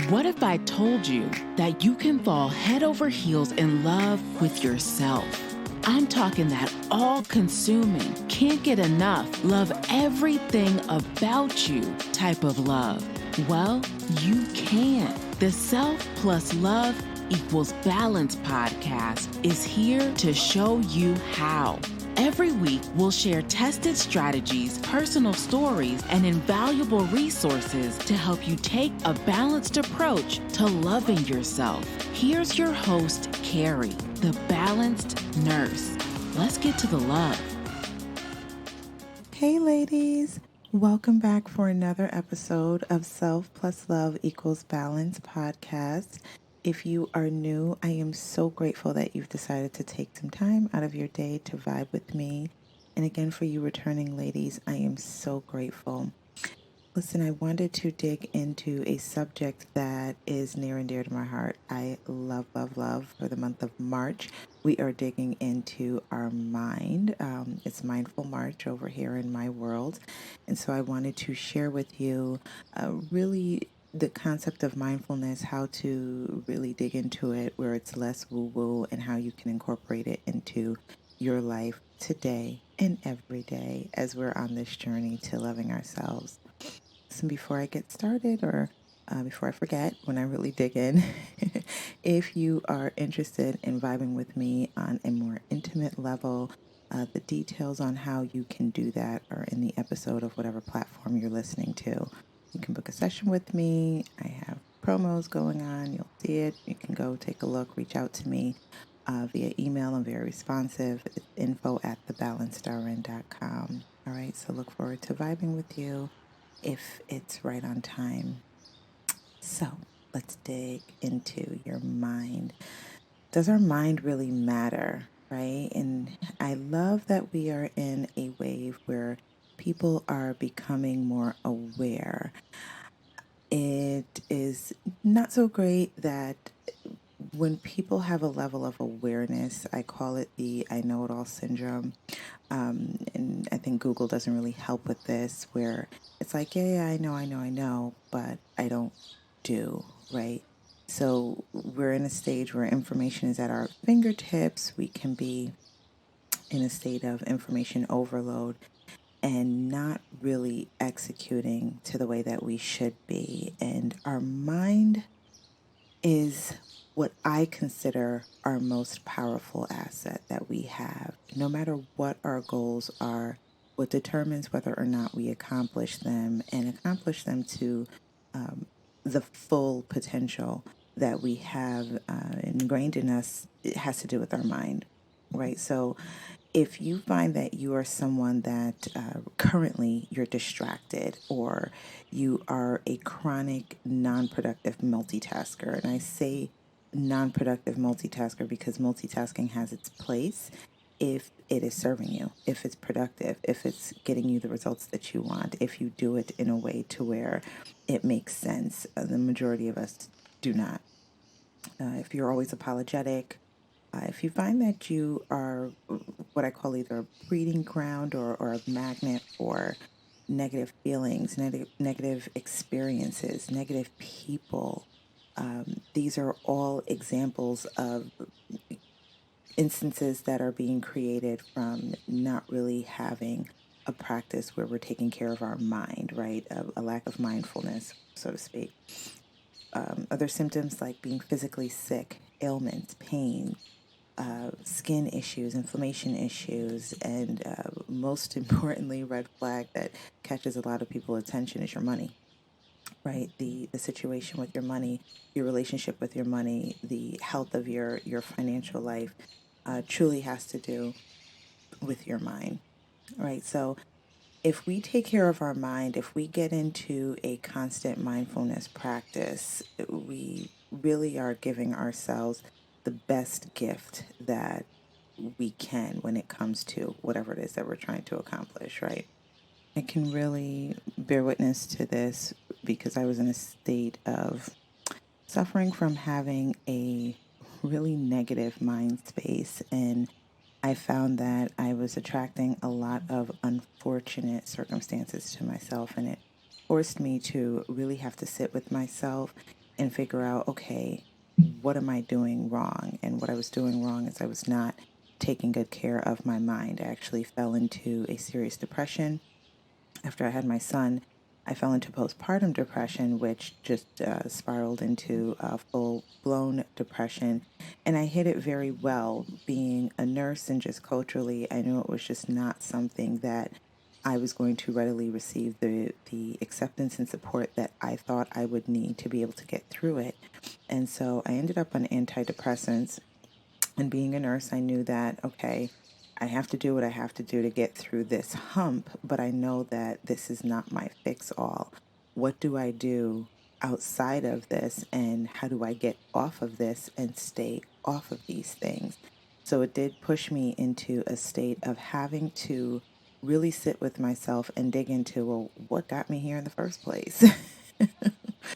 What if I told you that you can fall head over heels in love with yourself? I'm talking that all-consuming, can't get enough, love everything about you type of love. Well, you can. The Self Plus Love Equals Balance podcast is here to show you how. Every week, we'll share tested strategies, personal stories, and invaluable resources to help you take a balanced approach to loving yourself. Here's your host, Carrie, the Balanced Nurse. Let's get to the love. Hey ladies, welcome back for another episode of Self Plus Love Equals Balance podcast. If you are new, I am so grateful that you've decided to take some time out of your day to vibe with me. And again, for you returning ladies, I am so grateful. Listen, I wanted to dig into a subject that is near and dear to my heart. I love for the month of March. We are digging into our mind. It's Mindful March over here in my world. And so I wanted to share with you really the concept of mindfulness, how to really dig into it where it's less woo-woo, and how you can incorporate it into your life today and every day as we're on this journey to loving ourselves. And before I get started, or before I forget, when I really dig in, if you are interested in vibing with me on a more intimate level, the details on how you can do that are in the episode of whatever platform you're listening to. You can book a session with me. I have promos going on. You'll see it. You can go take a look, reach out to me via email. I'm very responsive. It's info@thebalancedrn.com. All right, so look forward to vibing with you if it's right on time. So let's dig into your mind. Does our mind really matter, right? And I love that we are in a wave where people are becoming more aware. It is not so great that when people have a level of awareness, I call it the I know it all syndrome. And I think Google doesn't really help with this, where it's like, yeah, I know, but I don't do, right? So we're in a stage where information is at our fingertips. We can be in a state of information overload and not really executing to the way that we should be. And our mind is what I consider our most powerful asset that we have. No matter what our goals are, what determines whether or not we accomplish them and accomplish them to the full potential that we have ingrained in us, it has to do with our mind, right? So if you find that you are someone that currently you're distracted, or you are a chronic non-productive multitasker, and I say non-productive multitasker because multitasking has its place if it is serving you, if it's productive, if it's getting you the results that you want, if you do it in a way to where it makes sense. The majority of us do not. If you're always apologetic, if you find that you are what I call either a breeding ground or a magnet for negative feelings, negative experiences, negative people, these are all examples of instances that are being created from not really having a practice where we're taking care of our mind, right? A lack of mindfulness, so to speak. Other symptoms like being physically sick, ailments, pain, skin issues, inflammation issues, and most importantly, red flag that catches a lot of people's attention is your money, right? The situation with your money, your relationship with your money, the health of your financial life truly has to do with your mind, right? So if we take care of our mind, if we get into a constant mindfulness practice, we really are giving ourselves the best gift that we can when it comes to whatever it is that we're trying to accomplish, right? I can really bear witness to this because I was in a state of suffering from having a really negative mind space, and I found that I was attracting a lot of unfortunate circumstances to myself, and it forced me to really have to sit with myself and figure out, okay, what am I doing wrong? And what I was doing wrong is I was not taking good care of my mind. I actually fell into a serious depression after I had my son. I fell into postpartum depression, which just spiraled into full blown depression. And I hid it very well. Being a nurse and just culturally, I knew it was just not something that I was going to readily receive the acceptance and support that I thought I would need to be able to get through it. And so I ended up on antidepressants. And being a nurse, I knew that, okay, I have to do what I have to do to get through this hump, but I know that this is not my fix all. What do I do outside of this, and how do I get off of this and stay off of these things? So it did push me into a state of having to really sit with myself and dig into, well, what got me here in the first place?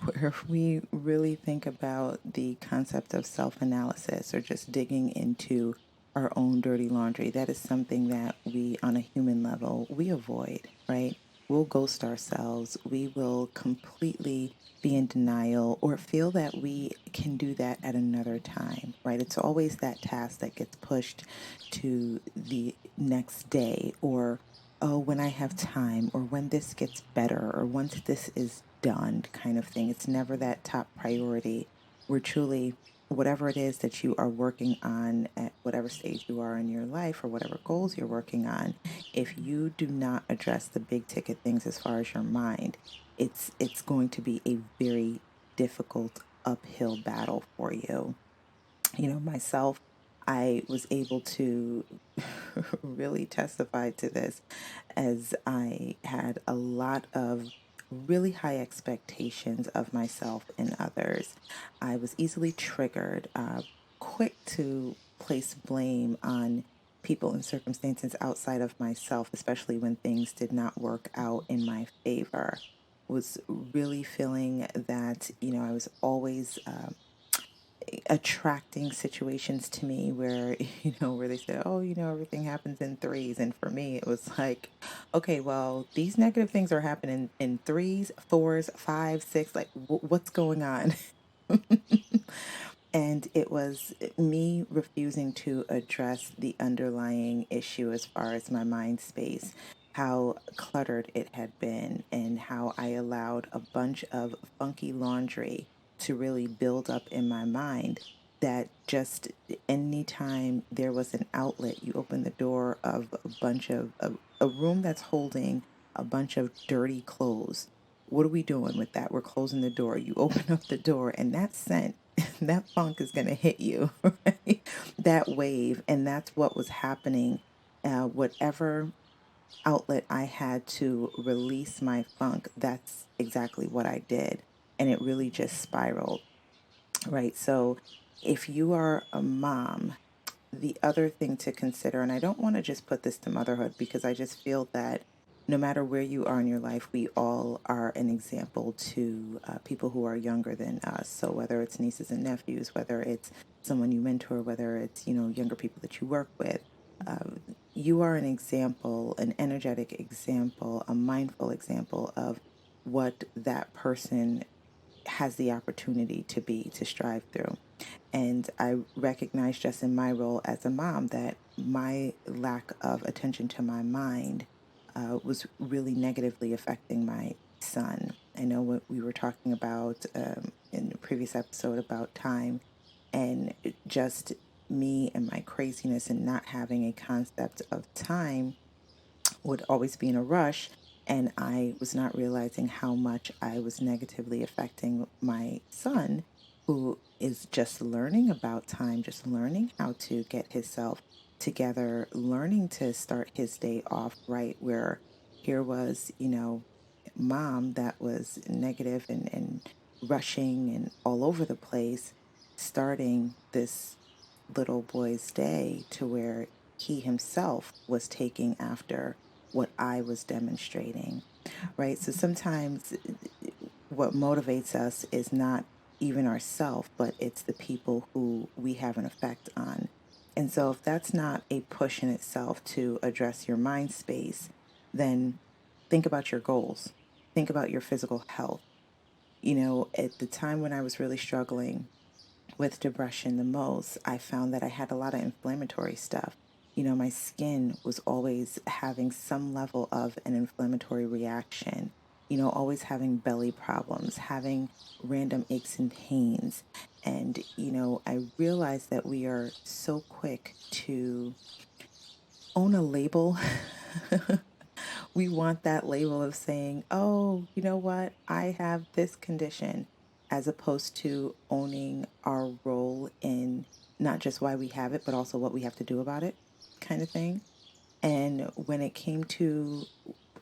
Where we really think about the concept of self analysis or just digging into our own dirty laundry, that is something that we, on a human level, we avoid, right? We'll ghost ourselves. We will completely be in denial or feel that we can do that at another time, right? It's always that task that gets pushed to the next day, or oh, when I have time, or when this gets better, or once this is done, kind of thing. It's never that top priority. We're truly, whatever it is that you are working on at whatever stage you are in your life or whatever goals you're working on, if you do not address the big ticket things as far as your mind, it's going to be a very difficult uphill battle for you. Myself, I was able to really testify to this as I had a lot of really high expectations of myself and others. I was easily triggered, quick to place blame on people and circumstances outside of myself, especially when things did not work out in my favor. Was really feeling that, I was always attracting situations to me where where they say, oh, everything happens in threes, and for me it was like, okay, well, these negative things are happening in threes, fours, five, six, like what's going on? And it was me refusing to address the underlying issue as far as my mind space, how cluttered it had been, and how I allowed a bunch of funky laundry to really build up in my mind. That just anytime there was an outlet, you open the door of a bunch of a room that's holding a bunch of dirty clothes. What are we doing with that? We're closing the door. You open up the door, and that scent, that funk is going to hit you, right? That wave. And that's what was happening. Whatever outlet I had to release my funk, that's exactly what I did. And it really just spiraled, right? So if you are a mom, the other thing to consider, and I don't want to just put this to motherhood because I just feel that no matter where you are in your life, we all are an example to people who are younger than us. So whether it's nieces and nephews, whether it's someone you mentor, whether it's, younger people that you work with, uh, you are an example, an energetic example, a mindful example of what that person has the opportunity to be, to strive through. And I recognize just in my role as a mom that my lack of attention to my mind was really negatively affecting my son. I know what we were talking about in the previous episode about time, and just me and my craziness and not having a concept of time, would always be in a rush. And I was not realizing how much I was negatively affecting my son, who is just learning about time, just learning how to get himself together, learning to start his day off right. Where here was, mom that was negative and rushing and all over the place, starting this little boy's day to where he himself was taking after what I was demonstrating, right? So sometimes what motivates us is not even ourself, but it's the people who we have an effect on. And so if that's not a push in itself to address your mind space, then think about your goals. Think about your physical health. At the time when I was really struggling with depression the most, I found that I had a lot of inflammatory stuff. My skin was always having some level of an inflammatory reaction, always having belly problems, having random aches and pains. And, I realized that we are so quick to own a label. We want that label of saying, oh, you know what, I have this condition, as opposed to owning our role in not just why we have it, but also what we have to do about it, kind of thing. And when it came to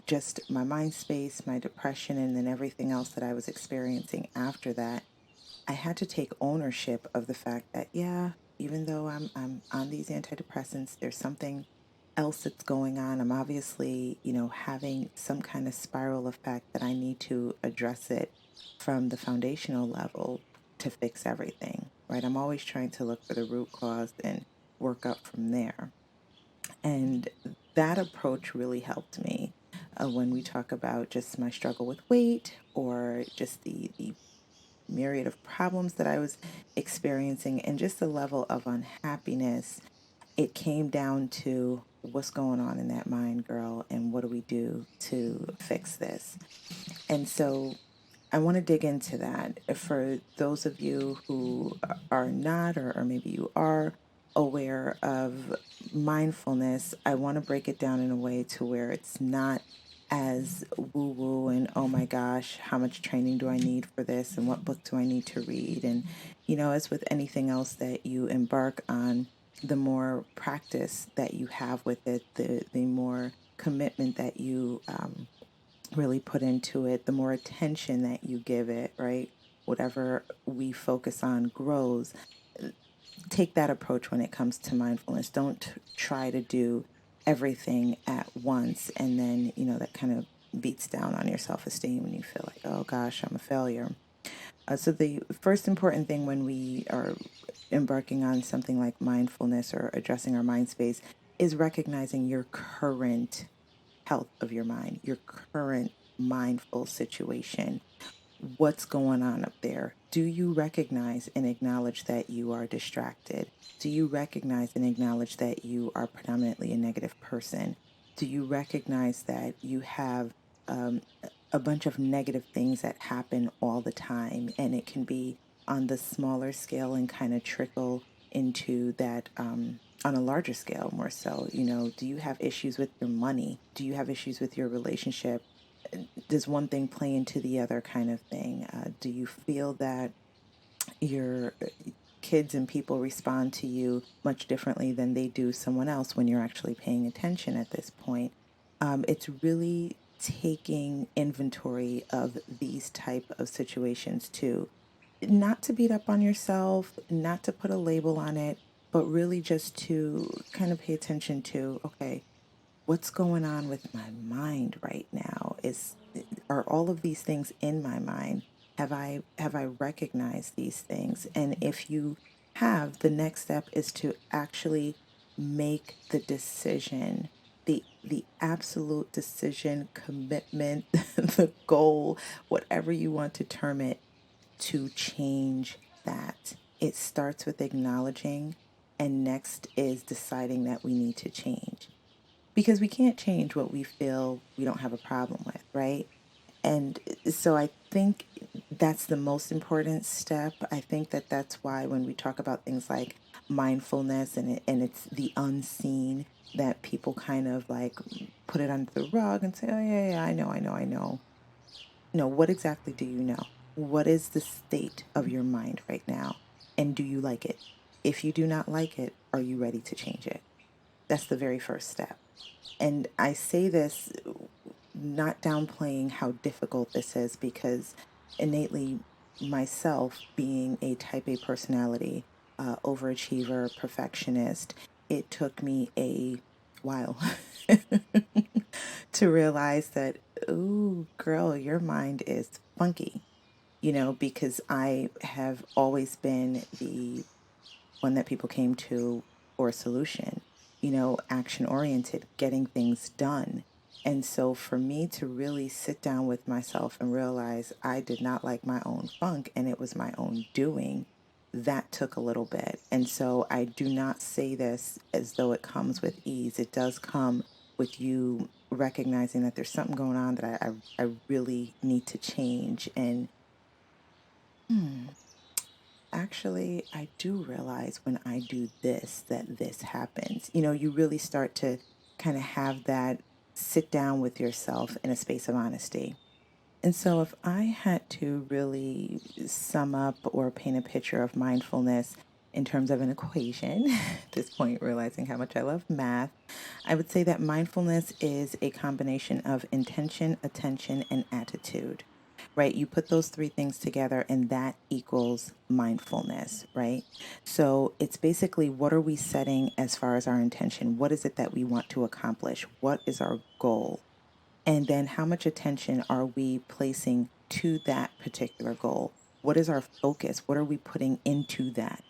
just my mind space, my depression, and then everything else that I was experiencing after that, I had to take ownership of the fact that, yeah, even though I'm on these antidepressants, there's something else that's going on. I'm obviously, having some kind of spiral effect that I need to address it from the foundational level to fix everything, right? I'm always trying to look for the root cause and work up from there. And that approach really helped me when we talk about just my struggle with weight, or just the myriad of problems that I was experiencing, and just the level of unhappiness. It came down to what's going on in that mind, girl, and what do we do to fix this? And so I want to dig into that. For those of you who are not, or maybe you are aware of mindfulness, I want to break it down in a way to where it's not as woo woo and oh my gosh, how much training do I need for this, and what book do I need to read? And, as with anything else that you embark on, the more practice that you have with it, the more commitment that you really put into it, the more attention that you give it, right? Whatever we focus on grows. Take that approach when it comes to mindfulness. Don't try to do everything at once, and then, that kind of beats down on your self esteem and you feel like, oh gosh, I'm a failure. So, the first important thing when we are embarking on something like mindfulness or addressing our mind space is recognizing your current health of your mind, your current mindful situation. What's going on up there? Do you recognize and acknowledge that you are distracted? Do you recognize and acknowledge that you are predominantly a negative person? Do you recognize that you have um, a bunch of negative things that happen all the time, and it can be on the smaller scale and kind of trickle into that on a larger scale more so? Do you have issues with your money? Do you have issues with your relationship? Does one thing play into the other, kind of thing? Do you feel that your kids and people respond to you much differently than they do someone else when you're actually paying attention at this point? It's really taking inventory of these type of situations too, not to beat up on yourself, not to put a label on it, but really just to kind of pay attention to, okay, what's going on with my mind right now? Are all of these things in my mind? Have I recognized these things? And if you have, the next step is to actually make the decision, the absolute decision, commitment, the goal, whatever you want to term it, to change that. It starts with acknowledging, and next is deciding that we need to change, because we can't change what we feel we don't have a problem with, right? And so I think that's the most important step. I think that that's why when we talk about things like mindfulness, and it's the unseen, that people kind of like put it under the rug and say, "Oh yeah, yeah, I know, I know, I know." No, what exactly do you know? What is the state of your mind right now? And do you like it? If you do not like it, are you ready to change it? That's the very first step. And I say this not downplaying how difficult this is, because innately, myself being a type A personality, overachiever, perfectionist, it took me a while to realize that, ooh, girl, your mind is funky, because I have always been the one that people came to for a solution, action oriented, getting things done. And so for me to really sit down with myself and realize I did not like my own funk and it was my own doing, that took a little bit. And so I do not say this as though it comes with ease. It does come with you recognizing that there's something going on that I really need to change. And hmm, actually, I do realize when I do this that this happens. You really start to kind of have that sit down with yourself in a space of honesty. And so, if I had to really sum up or paint a picture of mindfulness in terms of an equation, at this point, realizing how much I love math, I would say that mindfulness is a combination of intention, attention, and attitude, right? You put those three things together, and that equals mindfulness, right? So, it's basically what are we setting as far as our intention? What is it that we want to accomplish? What is our goal? And then how much attention are we placing to that particular goal? What is our focus? What are we putting into that?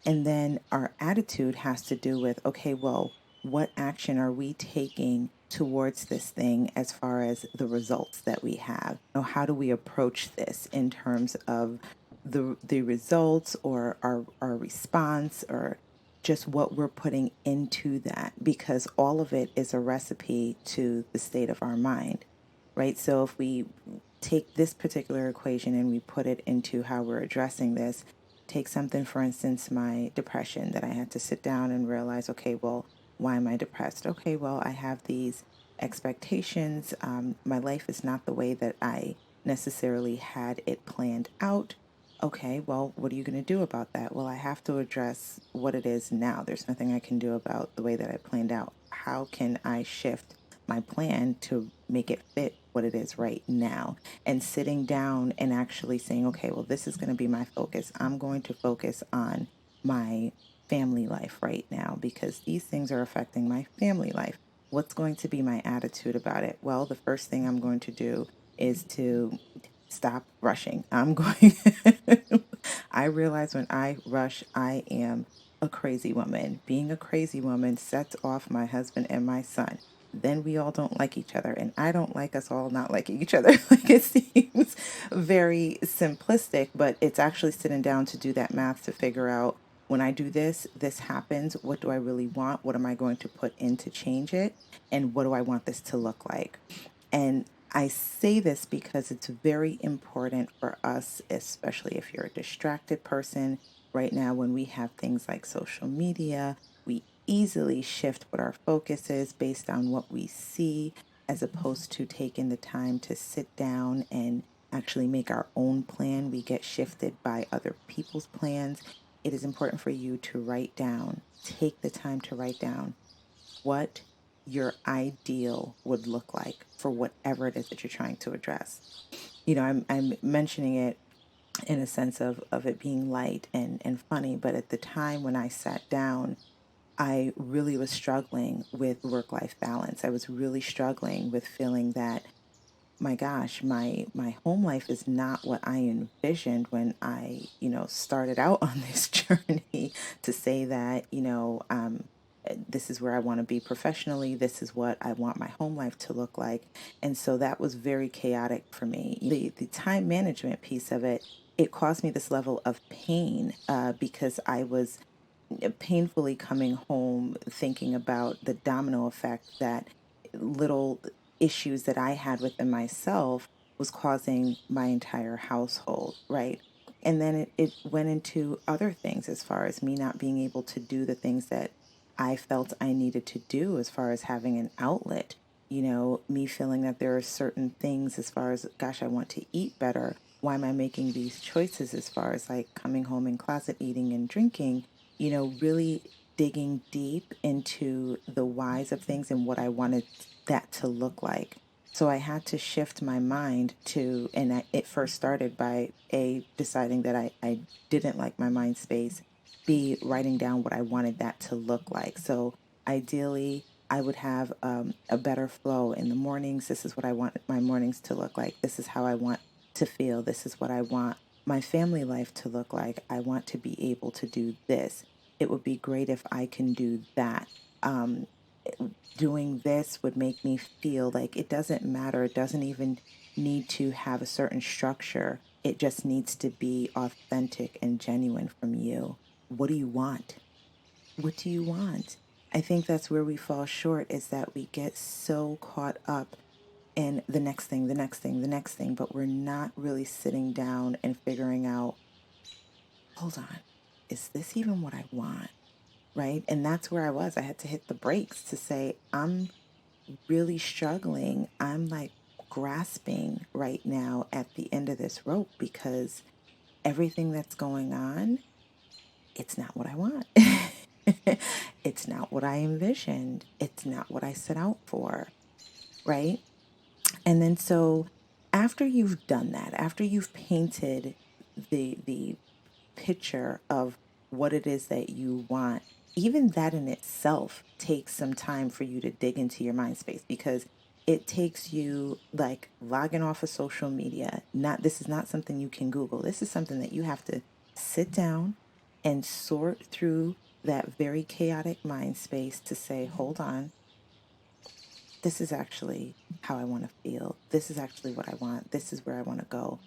And then our attitude has to do with, okay, well, what action are we taking towards this thing as far as the results that we have? How do we approach this in terms of the results or our response or just what we're putting into that? Because all of it is a recipe to the state of our mind, right? So if we take this particular equation and we put it into how we're addressing this, take something, for instance, my depression, that I had to sit down and realize, okay, well, why am I depressed? Okay, well, I have these expectations. My life is not the way that I necessarily had it planned out. Okay, well, what are you going to do about that? Well, I have to address what it is now. There's nothing I can do about the way that I planned out. How can I shift my plan to make it fit what it is right now? And sitting down and actually saying, okay, well, this is going to be my focus. I'm going to focus on my family life right now because these things are affecting my family life. What's going to be my attitude about it? Well, the first thing I'm going to do is to stop rushing. I'm going, I realize when I rush, I am a crazy woman. Being a crazy woman sets off my husband and my son. Then we all don't like each other, and I don't like us all not liking each other. Like, it seems very simplistic, but it's actually sitting down to do that math to figure out, when I do this, this happens. What do I really want? What am I going to put in to change it? And what do I want this to look like? And I say this because it's very important for us, especially if you're a distracted person. Right now, when we have things like social media, we easily shift what our focus is based on what we see, as opposed to taking the time to sit down and actually make our own plan. We get shifted by other people's plans. It is important for you to write down, take the time to write down what your ideal would look like for whatever it is that you're trying to address. I'm mentioning it in a sense of it being light and funny, but at the time when I sat down, I really was struggling with work life balance. I was really struggling with feeling that, my gosh, my home life is not what I envisioned when I, started out on this journey to say that, this is where I want to be professionally. This is what I want my home life to look like. And so that was very chaotic for me. The time management piece of it, it caused me this level of pain because I was painfully coming home thinking about the domino effect that little issues that I had within myself was causing my entire household, right? And then it went into other things as far as me not being able to do the things that I felt I needed to do as far as having an outlet. Me feeling that there are certain things as far as, gosh, I want to eat better. Why am I making these choices as far as like coming home and closet eating and drinking? Really digging deep into the whys of things and what I wanted that to look like. So I had to shift my mind to, and it first started by A, deciding that I didn't like my mind space, B, writing down what I wanted that to look like. So ideally, I would have a better flow in the mornings. This is what I want my mornings to look like. This is how I want to feel. This is what I want my family life to look like. I want to be able to do this. It would be great if I can do that. Um, doing this would make me feel like it doesn't matter. It doesn't even need to have a certain structure. It just needs to be authentic and genuine from you. What do you want? What do you want? I think that's where we fall short, is that we get so caught up in the next thing, the next thing, the next thing, but we're not really sitting down and figuring out, hold on, is this even what I want? Right? And that's where I was. I had to hit the brakes to say, I'm really struggling. I'm like grasping right now at the end of this rope, because everything that's going on, it's not what I want. It's not what I envisioned. It's not what I set out for. Right? And then so after you've done that, after you've painted the picture of what it is that you want, even that in itself takes some time for you to dig into your mind space, because it takes you like logging off of social media. Not, this is not something you can Google. This is something that you have to sit down and sort through that very chaotic mind space to say, hold on, this is actually how I want to feel. This is actually what I want. This is where I want to go.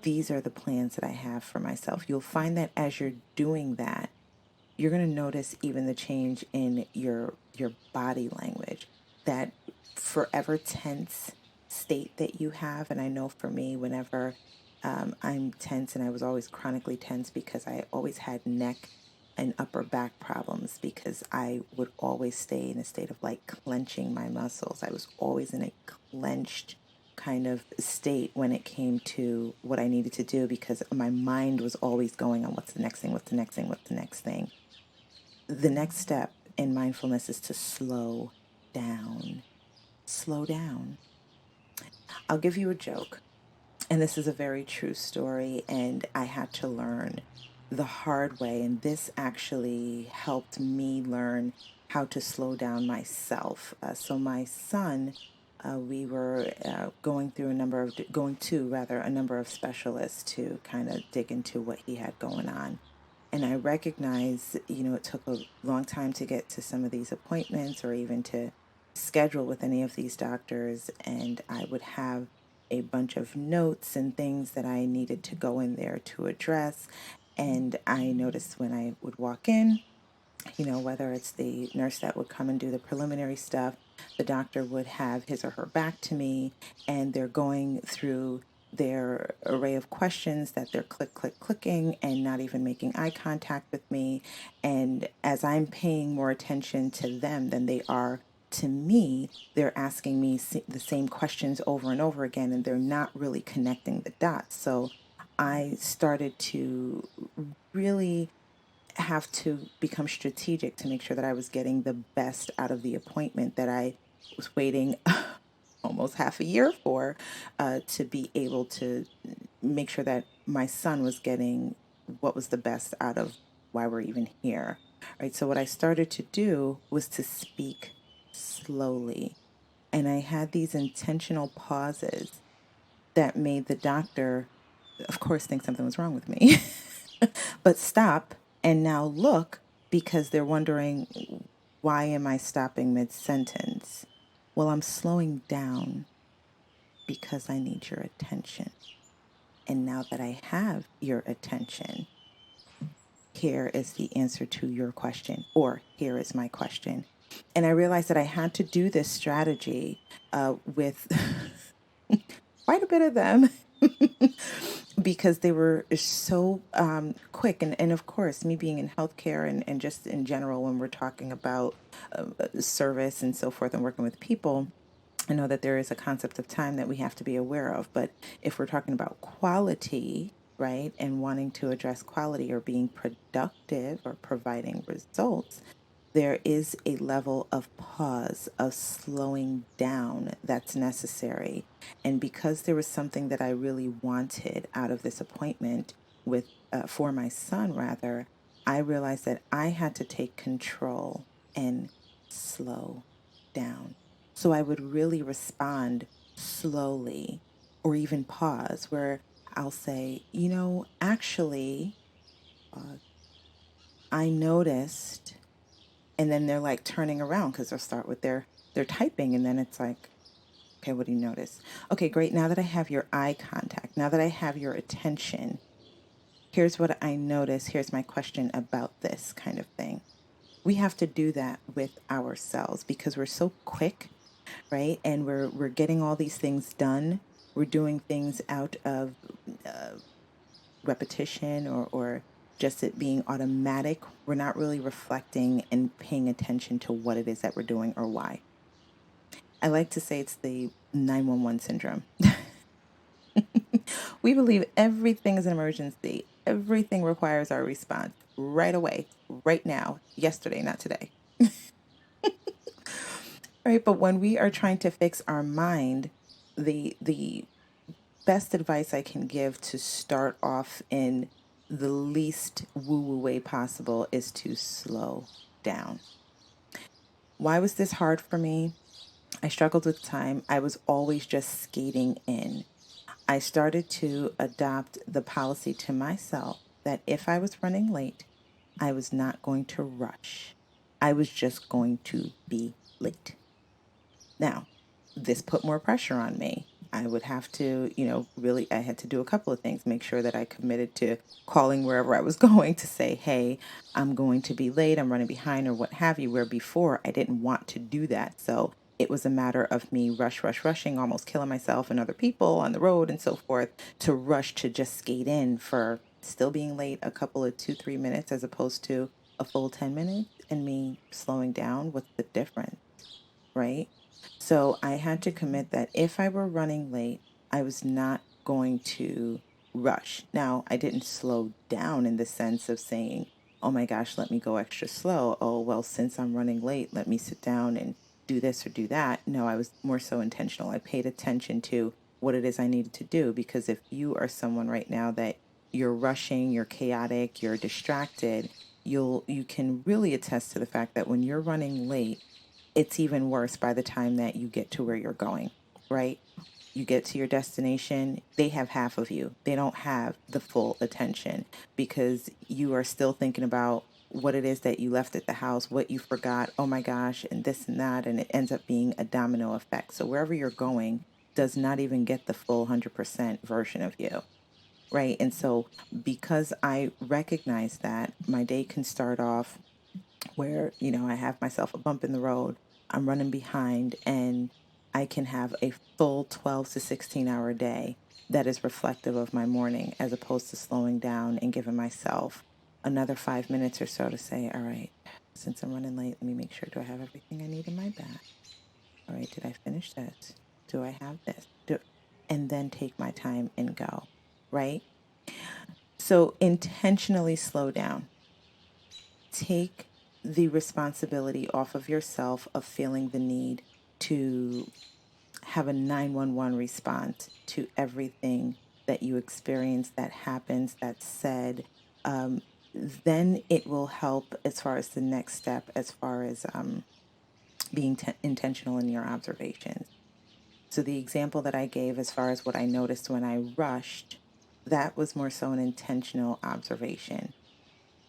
These are the plans that I have for myself. You'll find that as you're doing that, you're going to notice even the change in your body language, that forever tense state that you have. And I know for me, whenever I'm tense, and I was always chronically tense because I always had neck and upper back problems, because I would always stay in a state of like clenching my muscles. I was always in a clenched kind of state when it came to what I needed to do, because my mind was always going on what's the next thing, what's the next thing, what's the next thing. The next step in mindfulness is to slow down. Slow down. I'll give you a joke. And this is a very true story, and I had to learn the hard way. And this actually helped me learn how to slow down myself. So my son, we were going to rather a number of specialists to kind of dig into what he had going on. And I recognize, it took a long time to get to some of these appointments, or even to schedule with any of these doctors. And I would have a bunch of notes and things that I needed to go in there to address. And I noticed when I would walk in, whether it's the nurse that would come and do the preliminary stuff, the doctor would have his or her back to me, and they're going through their array of questions that they're clicking, and not even making eye contact with me. And as I'm paying more attention to them than they are to me, they're asking me the same questions over and over again, and they're not really connecting the dots. So I started to really have to become strategic to make sure that I was getting the best out of the appointment that I was waiting almost half a year for, to be able to make sure that my son was getting what was the best out of why we're even here. Right. So what I started to do was to speak slowly. And I had these intentional pauses that made the doctor, of course, think something was wrong with me, but stop and now look, because they're wondering, why am I stopping mid sentence? Well, I'm slowing down because I need your attention. And now that I have your attention, here is the answer to your question, or here is my question. And I realized that I had to do this strategy with quite a bit of them, because they were so quick. And of course, me being in healthcare, and just in general, when we're talking about service and so forth and working with people, I know that there is a concept of time that we have to be aware of. But if we're talking about quality, right, and wanting to address quality, or being productive, or providing results, there is a level of pause, of slowing down, that's necessary. And because there was something that I really wanted out of this appointment with, for my son rather, I realized that I had to take control and slow down. So I would really respond slowly, or even pause, where I'll say, actually, I noticed And then they're like turning around because they'll start with their typing, and then it's like, okay, what do you notice? Okay, great. Now that I have your eye contact, now that I have your attention, here's what I notice. Here's my question about this kind of thing. We have to do that with ourselves because we're so quick, right? And we're getting all these things done. We're doing things out of uh, repetition or just it being automatic. We're not really reflecting and paying attention to what it is that we're doing or why. I like to say it's the 911 syndrome. We believe everything is an emergency. Everything requires our response right away, right now, yesterday, not today. Right? But when we are trying to fix our mind, the best advice I can give to start off in the least woo-woo way possible is to slow down. Why was this hard for me? I struggled with time. I was always just skating in. I started to adopt the policy to myself that if I was running late, I was not going to rush. I was just going to be late. Now, this put more pressure on me. I would have to, really, I had to do a couple of things. Make sure that I committed to calling wherever I was going to say, hey, I'm going to be late, I'm running behind, or what have you. Where before I didn't want to do that. So it was a matter of me rushing, almost killing myself and other people on the road and so forth to rush to just skate in for still being late a couple of 2, 3 minutes as opposed to a full 10 minutes and me slowing down. What's the difference? Right? So I had to commit that if I were running late, I was not going to rush. Now, I didn't slow down in the sense of saying, oh my gosh, let me go extra slow. Oh, well, since I'm running late, let me sit down and do this or do that. No, I was more so intentional. I paid attention to what it is I needed to do because if you are someone right now that you're rushing, you're chaotic, you're distracted, you can really attest to the fact that when you're running late, it's even worse by the time that you get to where you're going, right? You get to your destination, they have half of you. They don't have the full attention because you are still thinking about what it is that you left at the house, what you forgot, oh my gosh, and this and that. And it ends up being a domino effect. So wherever you're going does not even get the full 100% version of you. Right. And so, because I recognize that my day can start off where, I have myself a bump in the road, I'm running behind, and I can have a full 12 to 16 hour day that is reflective of my morning as opposed to slowing down and giving myself another 5 minutes or so to say, all right, since I'm running late, let me make sure, do I have everything I need in my bag? All right, did I finish this? Do I have this? And then take my time and go, right? So intentionally slow down. Take the responsibility off of yourself of feeling the need to have a 911 response to everything that you experience, that happens, that's said. Um, then it will help as far as the next step, as far as being intentional in your observations. So, the example that I gave as far as what I noticed when I rushed, that was more so an intentional observation.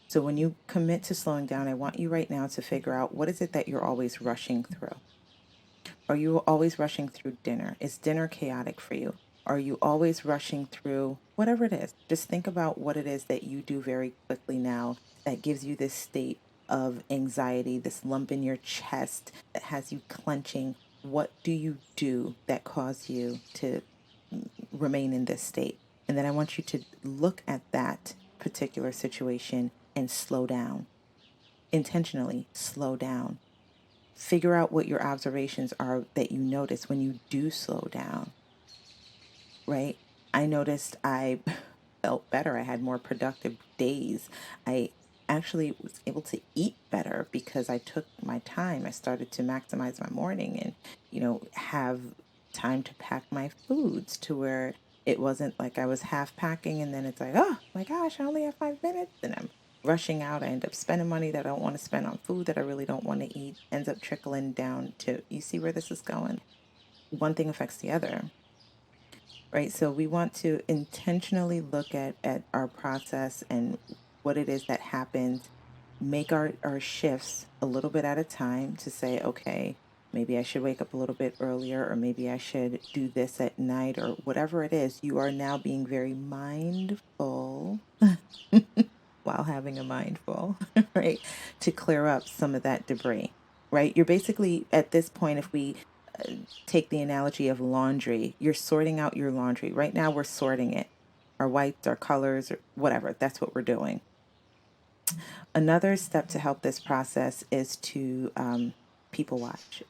So when you commit to slowing down, I want you right now to figure out what is it that you're always rushing through? Are you always rushing through dinner? Is dinner chaotic for you? Are you always rushing through whatever it is? Just think about what it is that you do very quickly now that gives you this state of anxiety, this lump in your chest that has you clenching. What do you do that cause you to remain in this state? And then I want you to look at that particular situation and slow down. Intentionally slow down. Figure out what your observations are that you notice when you do slow down, right? I noticed I felt better. I had more productive days. I actually was able to eat better because I took my time. I started to maximize my morning and, have time to pack my foods to where it wasn't like I was half packing and then it's like, oh my gosh, I only have 5 minutes and I'm rushing out. I end up spending money that I don't want to spend on food that I really don't want to eat. Ends up trickling down to, you see where this is going? One thing affects the other, right? So we want to intentionally look at our process and what it is that happens make our shifts a little bit at a time to say, okay, maybe I should wake up a little bit earlier, or maybe I should do this at night, or whatever it is. You are now being very mindful while having a mindful, right? To clear up some of that debris, right? You're basically at this point, if we take the analogy of laundry, you're sorting out your laundry. Right now, we're sorting it, our whites, our colors, or whatever. That's what we're doing. Another step to help this process is to people watch.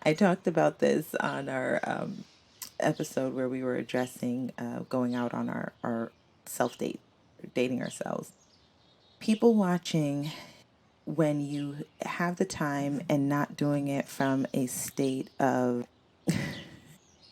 I talked about this on our episode where we were addressing going out on our self date, dating ourselves. People watching, when you have the time and not doing it from a state of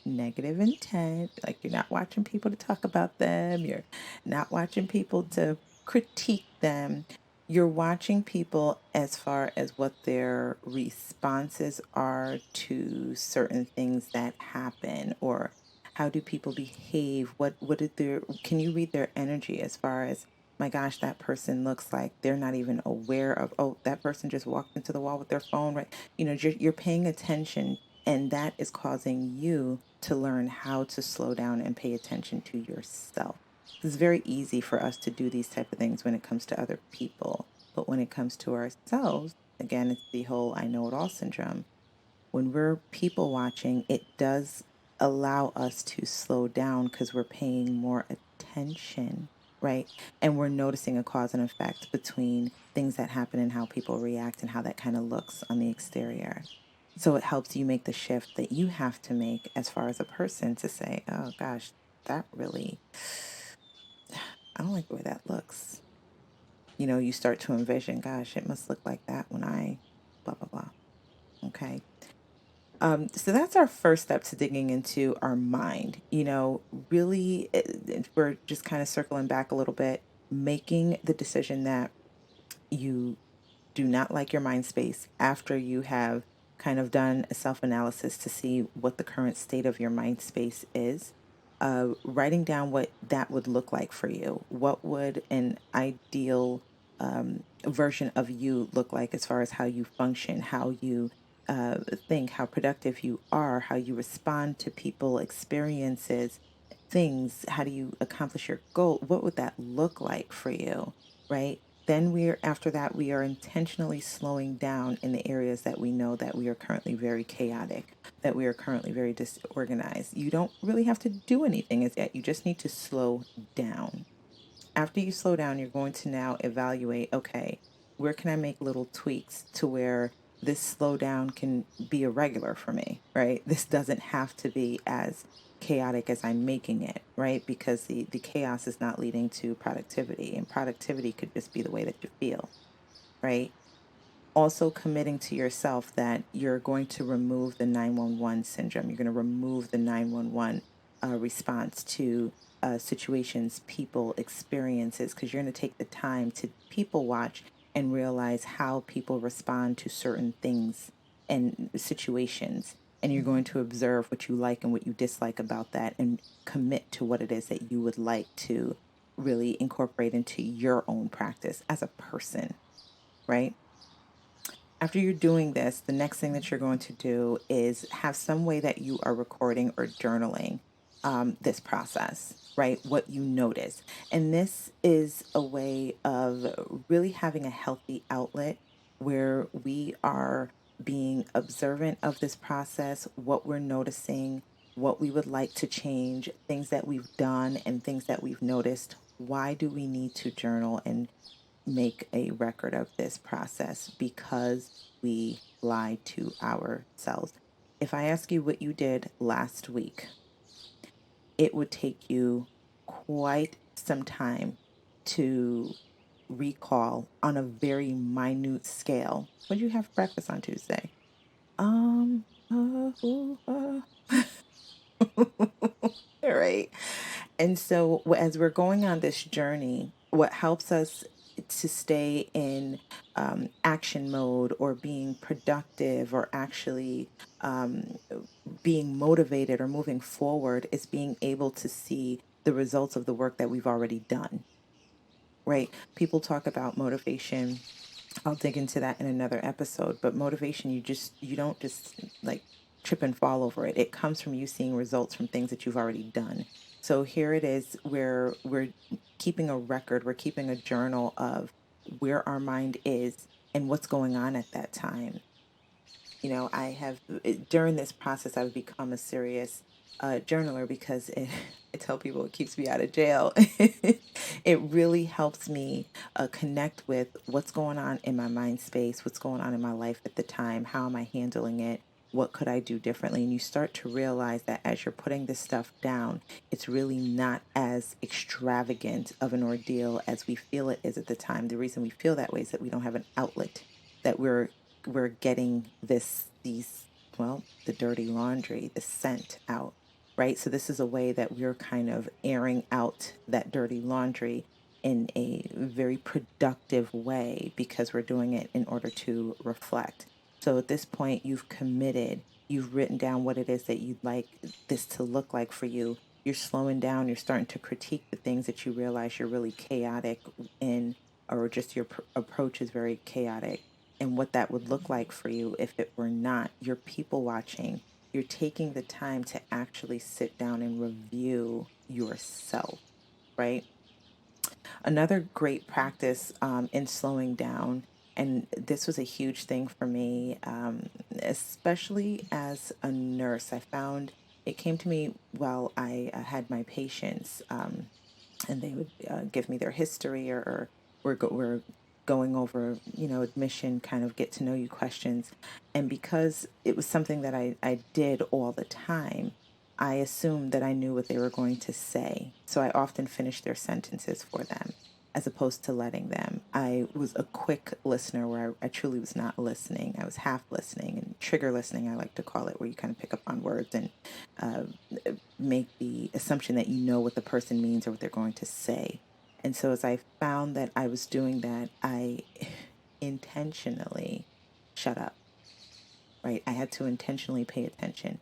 negative intent, like you're not watching people to talk about them, you're not watching people to critique them, you're watching people as far as what their responses are to certain things that happen, or how do people behave, what did their, can you read their energy as far as, my gosh, that person looks like they're not even aware of, oh, that person just walked into the wall with their phone, right? You're paying attention, and that is causing you to learn how to slow down and pay attention to yourself. It's very easy for us to do these type of things when it comes to other people, but when it comes to ourselves, again, it's the whole I know it all syndrome. When we're people watching, it does allow us to slow down because we're paying more attention, right? And we're noticing a cause and effect between things that happen and how people react and how that kind of looks on the exterior. So it helps you make the shift that you have to make as far as a person to say, oh gosh, that really, I don't like the way that looks. You start to envision, gosh, it must look like that when I blah, blah, blah. Okay. So that's our first step to digging into our mind. Really, we're just kind of circling back a little bit, making the decision that you do not like your mind space after you have kind of done a self analysis to see what the current state of your mind space is. Writing down what that would look like for you. What would an ideal version of you look like as far as how you function, how you think, how productive you are, how you respond to people, experiences, things, how do you accomplish your goal? What would that look like for you, right? Then after that, we are intentionally slowing down in the areas that we know that we are currently very chaotic, that we are currently very disorganized. You don't really have to do anything as yet. You just need to slow down. After you slow down, you're going to now evaluate, okay, where can I make little tweaks to where this slowdown can be a regular for me, right? This doesn't have to be as chaotic as I'm making it, right? Because the chaos is not leading to productivity, and productivity could just be the way that you feel, right? Also committing to yourself that you're going to remove the 911 syndrome. You're going to remove the 911 response to situations, people, experiences, because you're going to take the time to people watch and realize how people respond to certain things and situations. And you're going to observe what you like and what you dislike about that and commit to what it is that you would like to really incorporate into your own practice as a person, right? After you're doing this, the next thing that you're going to do is have some way that you are recording or journaling this process, right? What you notice. And this is a way of really having a healthy outlet where we are being observant of this process, what we're noticing, what we would like to change, things that we've done, and things that we've noticed. Why do we need to journal and make a record of this process? Because we lie to ourselves. If I ask you what you did last week, it would take you quite some time to recall on a very minute scale. What did you have for breakfast on Tuesday? Um, right. And so, as we're going on this journey, what helps us to stay in action mode or being productive or actually being motivated or moving forward is being able to see the results of the work that we've already done. right? People talk about motivation. I'll dig into that in another episode, but motivation, you don't just like trip and fall over it. It comes from you seeing results from things that you've already done. So here it is where we're keeping a record, we're keeping a journal of where our mind is and what's going on at that time. I have during this process, I've become a serious journaler because I tell people it keeps me out of jail. It really helps me connect with what's going on in my mind space, what's going on in my life at the time, how am I handling it, what could I do differently? And you start to realize that as you're putting this stuff down, it's really not as extravagant of an ordeal as we feel it is at the time. The reason we feel that way is that we don't have an outlet, that we're getting these well, the dirty laundry, the scent out, right? So this is a way that we're kind of airing out that dirty laundry in a very productive way because we're doing it in order to reflect. So at this point, you've committed, you've written down what it is that you'd like this to look like for you. You're slowing down, you're starting to critique the things that you realize you're really chaotic in, or just your approach is very chaotic, and what that would look like for you if it were not. You're people watching. You're taking the time to actually sit down and review yourself, right? Another great practice in slowing down, and this was a huge thing for me, especially as a nurse. I found it came to me while I had my patients, and they would give me their history, or we're going over, admission, kind of get to know you questions. And because it was something that I did all the time, I assumed that I knew what they were going to say. So I often finished their sentences for them as opposed to letting them. I was a quick listener where I truly was not listening. I was half listening, and trigger listening, I like to call it, where you kind of pick up on words and uh, make the assumption that you know what the person means or what they're going to say. And so as I found that I was doing that, I intentionally shut up, right? I had to intentionally pay attention.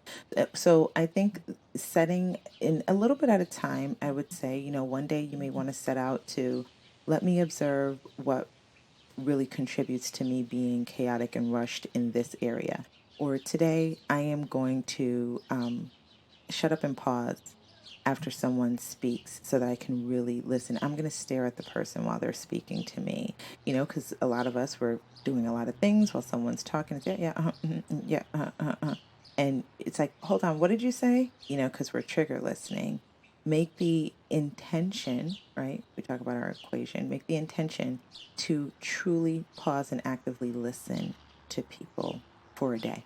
So I think setting in a little bit at a time, I would say, one day you may want to set out to let me observe what really contributes to me being chaotic and rushed in this area. Or today I am going to shut up and pause after someone speaks so that I can really listen. I'm going to stare at the person while they're speaking to me, because a lot of us were doing a lot of things while someone's talking. It's, yeah, yeah, yeah, and it's like, hold on, what did you say? Because we're trigger listening. Make the intention, right? We talk about our equation. Make the intention to truly pause and actively listen to people for a day,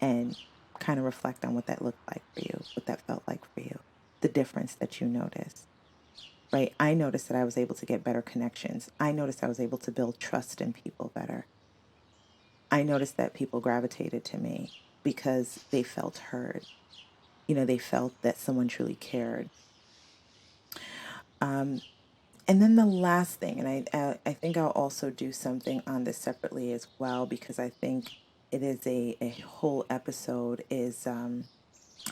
and kind of reflect on what that looked like for you, what that felt like for you, the difference that you noticed, right? I noticed that I was able to get better connections. I noticed I was able to build trust in people better. I noticed that people gravitated to me because they felt heard. They felt that someone truly cared. Um, and then the last thing, and I think I'll also do something on this separately as well, because I think it is a whole episode, is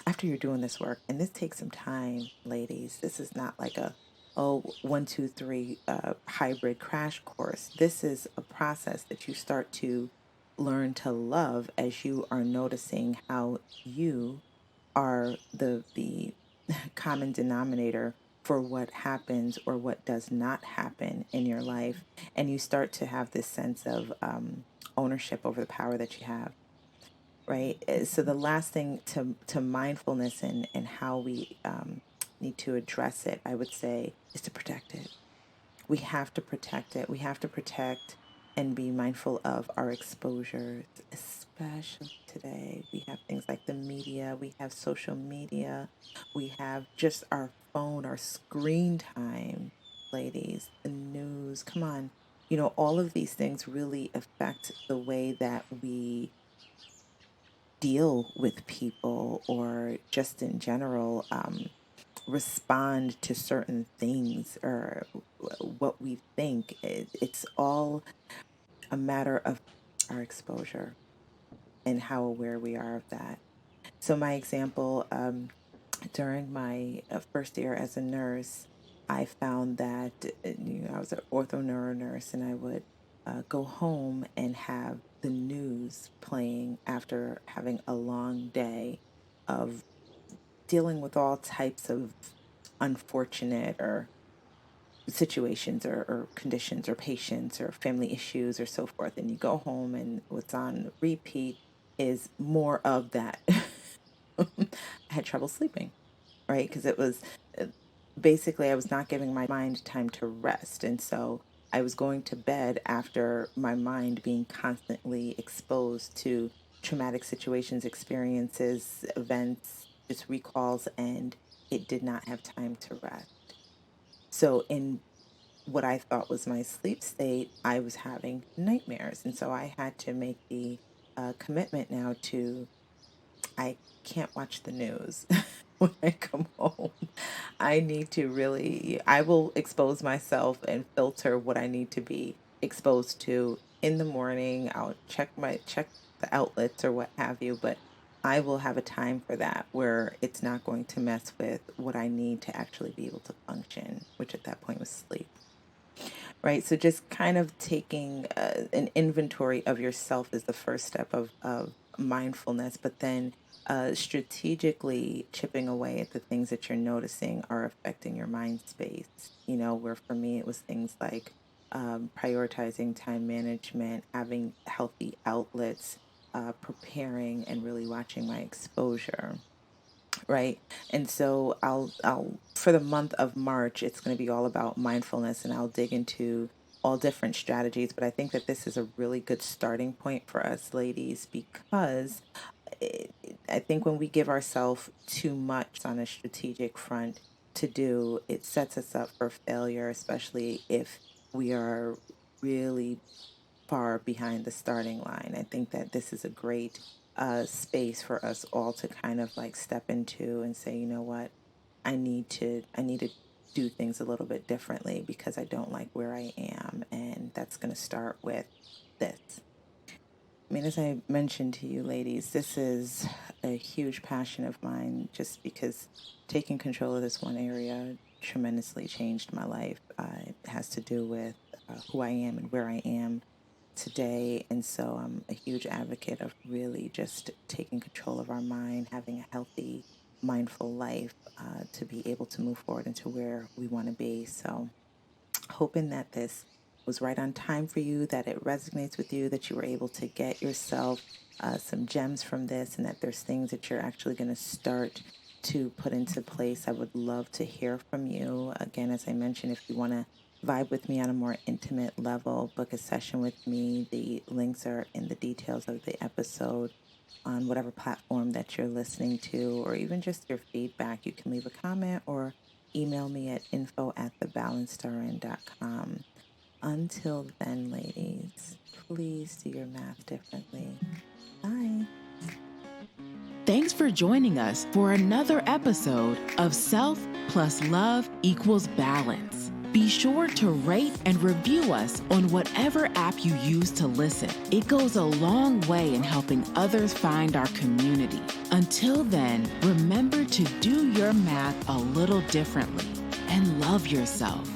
after you're doing this work, and this takes some time, ladies. This is not like a, oh, 1, 2, 3 hybrid crash course. This is a process that you start to learn to love as you are noticing how you are the common denominator for what happens or what does not happen in your life, and you start to have this sense of ownership over the power that you have, right? So the last thing to mindfulness and how we need to address it, I would say, is to protect it. We have to protect it. We have to protect and be mindful of our exposures, especially today. We have things like the media, we have social media, we have just our phone, our screen time, ladies, the news. Come on. All of these things really affect the way that we deal with people, or just in general respond to certain things, or what we think. It's all a matter of our exposure and how aware we are of that. So my example, during my first year as a nurse, I found that I was an ortho neuro nurse, and I would go home and have the news playing after having a long day of dealing with all types of unfortunate or situations or conditions or patients or family issues or so forth. And you go home, and what's on repeat is more of that. I had trouble sleeping, right? Because it was uh, basically I was not giving my mind time to rest. And so I was going to bed after my mind being constantly exposed to traumatic situations, experiences, events, just recalls, and it did not have time to rest. So, in what I thought was my sleep state, I was having nightmares. And so I had to make the commitment now to I can't watch the news when I come home. I need to really, I will expose myself and filter what I need to be exposed to in the morning. I'll check the outlets or what have you, but I will have a time for that where it's not going to mess with what I need to actually be able to function, which at that point was sleep. Right. So just kind of taking an inventory of yourself is the first step of mindfulness, but then strategically chipping away at the things that you're noticing are affecting your mind space. Where for me it was things like prioritizing time management, having healthy outlets, preparing, and really watching my exposure, right? And so I'll for the month of March, it's going to be all about mindfulness, and I'll dig into all different strategies. But I think that this is a really good starting point for us ladies because I think when we give ourselves too much on a strategic front to do, it sets us up for failure, especially if we are really far behind the starting line. I think that this is a great space for us all to kind of like step into and say, you know what, I need to do things a little bit differently because I don't like where I am, and that's going to start with this. I mean, as I mentioned to you ladies, this is a huge passion of mine just because taking control of this one area tremendously changed my life. It has to do with who I am and where I am today. And so I'm a huge advocate of really just taking control of our mind, having a healthy, mindful life to be able to move forward into where we want to be. So, hoping that this was right on time for you, that it resonates with you, that you were able to get yourself some gems from this, and that there's things that you're actually going to start to put into place. I would love to hear from you. Again, as I mentioned, if you want to vibe with me on a more intimate level, book a session with me. The links are in the details of the episode on whatever platform that you're listening to, or even just your feedback. You can leave a comment or email me at info@thebalancedrn.com. Until then, ladies, please do your math differently. Bye. Thanks for joining us for another episode of Self plus Love equals Balance. Be sure to rate and review us on whatever app you use to listen. It goes a long way in helping others find our community. Until then, remember to do your math a little differently and love yourself.